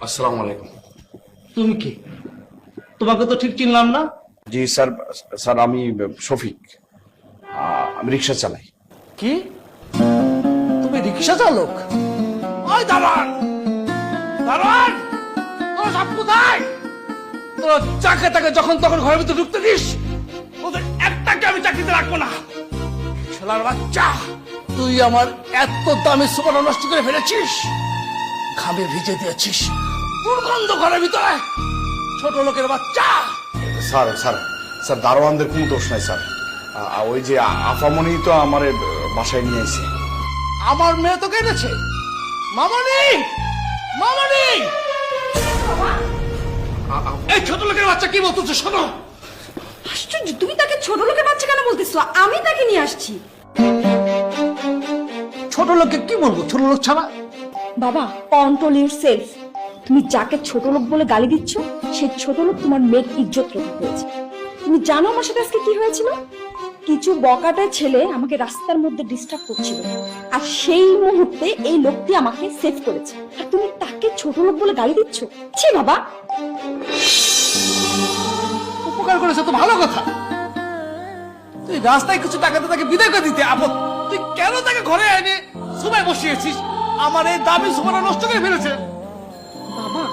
আসসালামু আলাইকুম। তুমি কি? তোমাকে তো ঠিক চিনলাম না। জি স্যার, স্যার আমি শফিক, আমি রিক্সা চালাই। কি? তুমি রিক্সা চালক? ওই দাঁড়ান দাঁড়ান, তোরা সব কোথায়? তোরা চাকে তাকে যখন তখন ঘরের ভিতরে ঢুকতে দিস, ওদের একটাকে আমি চাকরিতে রাখবো না। ছেলার বাচ্চা, তুই আমার এত দামি সুপার নষ্ট করে ফেলেছিস, ঘামে ভিজে দিয়েছিস, দুর্গন্ধ ঘরের ভিতরে। ছোট লোকের বাচ্চা। স্যার স্যার স্যার দারোয়ানদের কোনো দোষ নাই স্যার। ওই যে আফামনি তো আমার বাসায় নিয়ে এসে। আমার মেয়ে তোকে এনেছে? মামনি, মামনি! এই ছোট লোকের বাচ্চা কি বলতেছে শোনো। আশ্চর্য, তুমি তাকে ছোট লোকের বাচ্চা কেন বলতেছো? আমি তাকে নিয়ে আসছি। ছোট লোককে কি বলবো, ছোট লোক ছাড়া? বাবা, কন্ট্রোল ইউরসেলফ। তুমি যাকে ছোট লোক বলে গালি দিচ্ছ, সেই ছোট লোক তোমার মেয়ের ইজ্জত রক্ষা করেছে। তুমি জানো আমার সাথে আজকে কি হয়েছিল? কিছু বকাটা ছেলে আমাকে রাস্তার মধ্যে ডিস্টার্ব করছিল, আর সেই মুহূর্তে এই লোকটি আমাকে সেভ করেছে, আর তুমি তাকে ছোট লোক বলে গালি দিচ্ছ? ছি বাবা। উপকার করেছে তো ভালো কথা। তুই রাস্তায় কিছু টাকাতে তাকে বিদায় করে দিতে আপদ, তুই কেন তাকে ঘরে এনে সুবাই বসিয়েছিস? আমার এই দামি সুবাটা নষ্ট করে ফেলেছে। বাবা,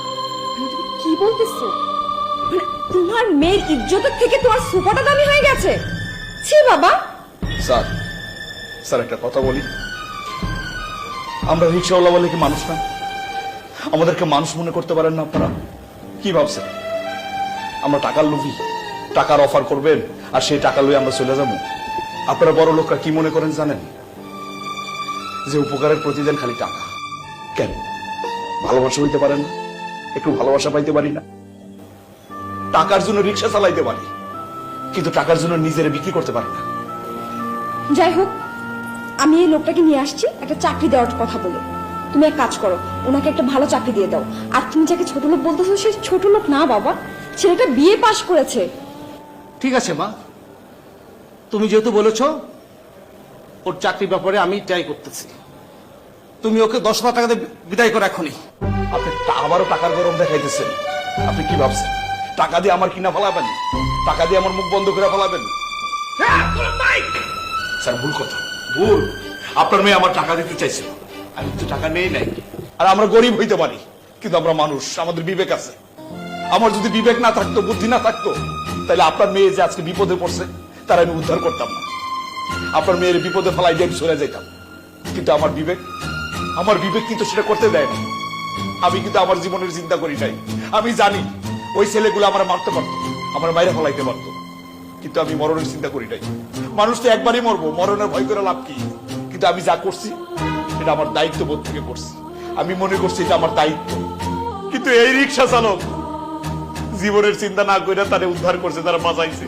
তুমি কি বলতেছো? মানে তোমার মেয়ের ইজ্জতের থেকে তোমার সুপাটা দামি হয়ে গেছে? ছি বাবা। স্যার স্যার একটা কথা বলি, আমরা রিক্সাওয়ালা বলে কি মানুষ না? আমাদেরকে মানুষ মনে করতে পারেন না আপনারা? কি ভাবছেন আমরা টাকার লোভী? টাকার অফার করবেন আর সেই টাকা লয়ে আমরা চলে যাবো? আপনারা বড় লোকরা কি মনে করেন জানেন? যে উপকারের প্রতিদান খালি টাকা। কেন ভালোবাসা হইতে পারেন না? একটু ভালোবাসা পাইতে পারি না? টাকার জন্য রিক্সা চালাইতে পারি, কিন্তু টাকার জন্য নিজেরে বিক্রি করতে পারি না। যাই হোক, আমি এই লোকটাকে নিয়ে আসছি একটা চাকরি দেওয়ার কথা বলে। তুমি এক কাজ করো, ওনাকে একটা ভালো চাকরি দিয়ে দাও। আর তুমি যাকে ছোট লোক বলতেছো, সে ছোট লোক না বাবা, ছেলেটা বিয়ে পাশ করেছে। ঠিক আছে মা, তুমি যেহেতু বলেছো, ওর চাকরির ব্যাপারে আমি ট্রাই করতেছি। তুমি ওকে 10,000 টাকা দিয়ে বিদায় করো এখনই। আপনি আবারও টাকার গরম দেখাইতেছেন। আপনি কি ভাবছেন টাকা দিয়ে আমার কিনা ফেলাবেন? টাকা দিয়ে আমার মুখ বন্ধ করে ফেলাবেন? স্যার ভুল কথা, ভুল। আপনার মেয়ে আমার টাকা দিতে চাইছিল, আমি তো টাকা নেই নাই। আর আমরা গরিব হইতে পারি, কিন্তু আমরা মানুষ, আমাদের বিবেক আছে। আমার যদি বিবেক না থাকতো, বুদ্ধি না থাকতো, তাহলে আপনার মেয়ে যে আজকে বিপদে পড়ছে তার আমি উদ্ধার করতাম না। আপনার মেয়ের বিপদে ফেলাই দিয়ে আমি সরে যাইতাম, কিন্তু আমার বিবেক কিন্তু সেটা করতে দেয় না। আমি কিন্তু আমার জীবনের চিন্তা করি নাই। আমি জানি ওই ছেলেগুলো আমার মারতে পারতো, আমার বাইরে ফলাইতে পারতো, কিন্তু আমি মরণের চিন্তা করি নাই। মানুষ তো একবারই মরবো, মরণের ভয় করে লাভ কি? কিন্তু আমি যা করছি এটা আমার দায়িত্ববোধ থেকে করছি। আমি মনে করছি এটা আমার দায়িত্ব। কিন্তু এই রিক্সা চালক জীবনের চিন্তা না করে তারা উদ্ধার করছে, তারা বাঁচাইছে।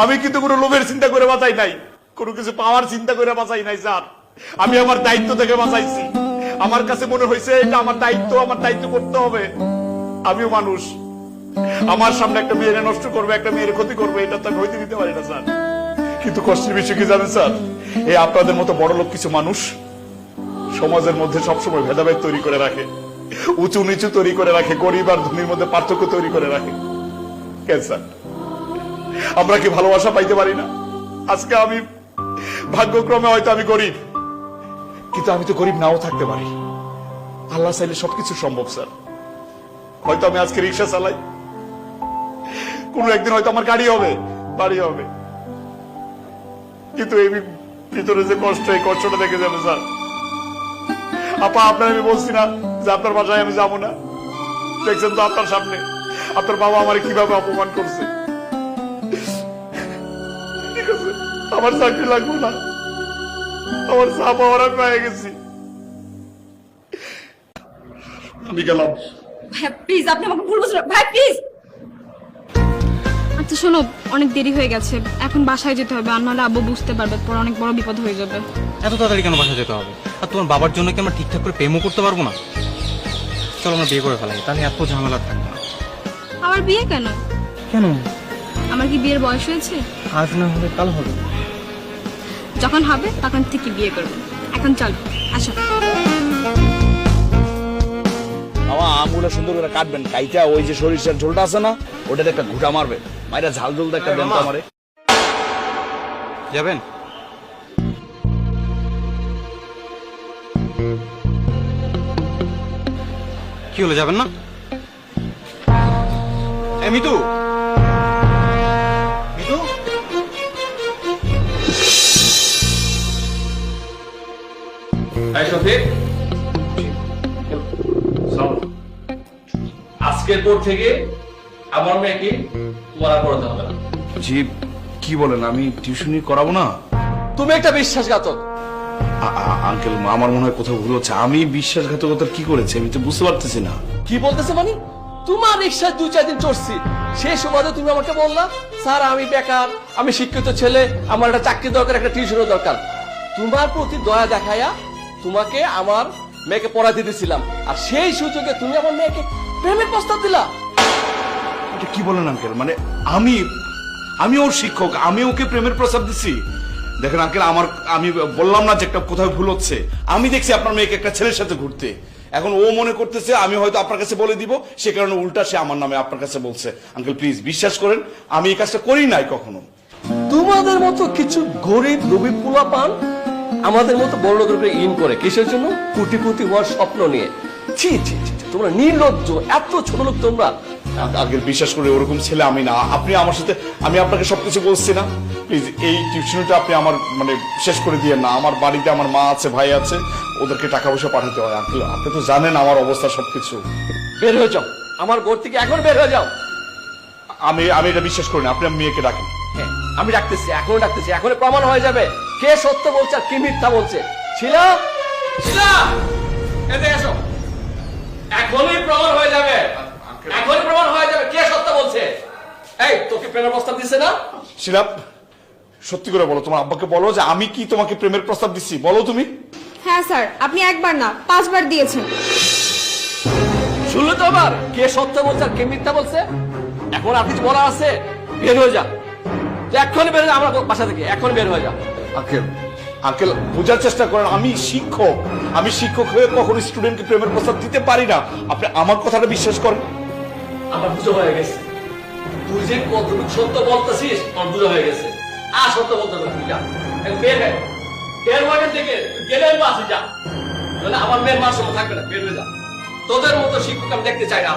আমি কিন্তু কোনো লোভের চিন্তা করে বাঁচাই নাই, কোনো কিছু পাওয়ার চিন্তা করে বাঁচাই নাই স্যার। আমি আমার দায়িত্ব থেকে বাঁচাইছি। আমার কাছে মনে হয়েছে এটা আমার দায়িত্ব, আমার দায়িত্ব করতে হবে। আমিও মানুষ, আমার সামনে একটা মেয়েরে নষ্ট করবে, একটা মেয়ের ক্ষতি করবে, এটা তো আমি হইতে দিতে পারি না স্যার। কিন্তু কষ্টের বিষয় কি জানেন স্যার? এই আপনাদের মতো বড় লোক কিছু মানুষ সমাজের মধ্যে সবসময় ভেদাভেদ তৈরি করে রাখে, উঁচু নিচু তৈরি করে রাখে, গরিব আর ধনীর মধ্যে পার্থক্য তৈরি করে রাখে। কেন স্যার আমরা কি ভালোবাসা পাইতে পারি না? আজকে আমি ভাগ্যক্রমে হয়তো আমি গরিব, কিন্তু আমি তো গরিব নাও থাকতে পারি। আল্লাহ চাইলে সবকিছু সম্ভব স্যার। হয়তো আমি আজকে রিক্সা চালাই, কোনো একদিন হয়তো আমার গাড়ি হবে, বাড়ি হবে, কিন্তু এই ভিতরে যে কষ্ট, এই কষ্টটা দেখে যাবে স্যার। আপা আপনার আমি বলছি না যে আপনার বাসায় আমি যাবো না? দেখছেন তো আপনার সামনে আপনার বাবা আমার কিভাবে অপমান করছে। ঠিক আছে, আমার চাকরি লাগবে না, আমার চা পাওয়ার আমি পেয়ে গেছি, আমি গেলাম। ভাই প্লিজ, আপনি আমাকে ভুল বুঝলেন। ভাই প্লিজ। আচ্ছা শোনো, অনেক দেরি হয়ে গেছে, এখন বাসায় যেতে হবে, আর নাহলে আব্বু বুঝতে পারবে, পর অনেক বড় বিপদ হয়ে যাবে। এত তাড়াতাড়ি কেন বাসা যেতে হবে? আর তোমার বাবার জন্য কি আমরা ঠিকঠাক করে প্রেমও করতে পারবো না? চলো আমরা বিয়ে করে ফেলাই, তাহলে এত ঝামেলা থাকবে না। আমার বিয়ে কেন? কেন? আমার কি বিয়ের বয়স হয়েছে? আজ না হলে কাল হবে। যখন হবে তখন ঠিকই বিয়ে করবো। এখন চলো, আসো। মামা আমগুলো সুন্দর করে কাটবেন, কাইটা ওই যে সরিষার ঝোলটা আছে না, ওটাতে একটা ঘুটা মারবেন, মাইরা ঝাল ঝোল একটা দেন তো আমারে। যাবেন? কি হলো, যাবেন না? মিতু, মিতু, আজকের পর থেকে আমার মেয়েকে তোমার আর পড়াতে হবে না। জি কি বলেন, আমি টিউশনি করাবো না? তুমি একটা বিশ্বাসঘাতক। আঙ্কেল আমার মনে হয় কোথাও ভুল হচ্ছে। আমি বিশ্বাসঘাতকতা কি করেছি আমি তো বুঝতে পারতেছি না। কি বলতেছে মানে? তোমার রিক্সা 2-4 দিন চড়ছি, সেই সুবাদে তুমি আমাকে বললা স্যার আমি বেকার, আমি শিক্ষিত ছেলে, আমার একটা চাকরি দরকার, একটা টিউশনের দরকার। তোমার প্রতি দয়া দেখায়া তোমাকে আমার মেয়েকে পড়াতে দিয়েছিলাম, আর সেই সুযোগে তুমি আমার মেয়েকে প্রেমের প্রস্তাব দিলা। এটা কি বলেন আঙ্কেল? মানে আমি ওর শিক্ষক, আমি ওকে প্রেমের প্রস্তাব দিচ্ছি? দেখেন আঙ্কেল, আমি বললাম না যে একটা কোথাও ভুল হচ্ছে। আমি দেখছি আপনার মেয়েকে একটা ছেলের সাথে ঘুরতে, এখন ও মনে করতেছে আমি হয়তো আপনার কাছে বলে দিব, সে কারণে উল্টা সে আমার নামে আপনার কাছে বলছে। আঙ্কেল প্লিজ বিশ্বাস করেন, আমি এই কাজটা করি নাই কখনো। তোমাদের মতো কিছু গরিব রবি পোলা পান আমাদের মতো বড় লোকের ইন করে কিসের জন্য? কোটিপতি হওয়ার স্বপ্ন নিয়ে। ছি ছি ছি, তোমরা নির্লজ্জ, এত ছোট লোক তোমরা। আঙ্কেল বিশ্বাস করে ওরকম ছেলে আমি না। আপনি আমার সাথে, আমি আপনাকে সবকিছু বলছি না, প্লিজ এই টিউশনটা আপনি আমার মানে শেষ করে দিয়ে না। আমার বাড়িতে আমার মা আছে, ভাই আছে, ওদেরকে টাকা পয়সা পাঠাতে হয়। আঙ্কেল আপনি তো জানেন আমার অবস্থা সবকিছু। বের হয়ে যাও আমার ঘর থেকে, এখন বের হয়ে যাও। আমি এটা বিশ্বাস করি না। আপনি মেয়েকে ডাকেন। হ্যাঁ, আমি ডাকতেছি, এখনো ডাকতেছি, এখন প্রমাণ হয়ে যাবে কে সত্য বলছে আর কে মিথ্যা বলছে। শিলা, শিলা, এদিকে এসো। এখনই প্রমাণ হয়ে যাবে, এখনই প্রমাণ হয়ে যাবে কে সত্য বলছে। এই তোকে প্রেমের প্রস্তাব দিছে না? শিলাপ সত্যি করে বলো, তোমার আব্বাকে বলো যে আমি কি তোমাকে প্রেমের প্রস্তাব দিচ্ছি, বলো তুমি। হ্যাঁ স্যার, আপনি একবার না 5 বার দিয়েছেন। শুনলে তো আবার কে সত্য বলছে আর কে মিথ্যা বলছে। এখন আর কিছু বলা আছে? বের হয়ে যা, এক্ষুনি বের হয়ে যা আমার বাসা থেকে, এখন বের হয়ে যা। আঙ্কেল বোঝার চেষ্টা করেন, আমি শিক্ষক হয়ে কখনো স্টুডেন্টকে প্রেমের প্রস্তাব দিতে পারি না। আপনি আমার কথাটা বিশ্বাস করেন। আমার বুঝো হয়ে গেছে, তুই যে কতটুকু সত্য বলতেছিস আমার বুঝো হয়ে গেছে। আর সত্য বলতে হবে তুই যা, বের হয়ে বের হয়ে থেকে গেলে আমি বাসে যা, আমার মেয়ের মার সময় থাকবে না, বের হয়ে যা। তোদের মতো শিক্ষক আমি দেখতে চাই না।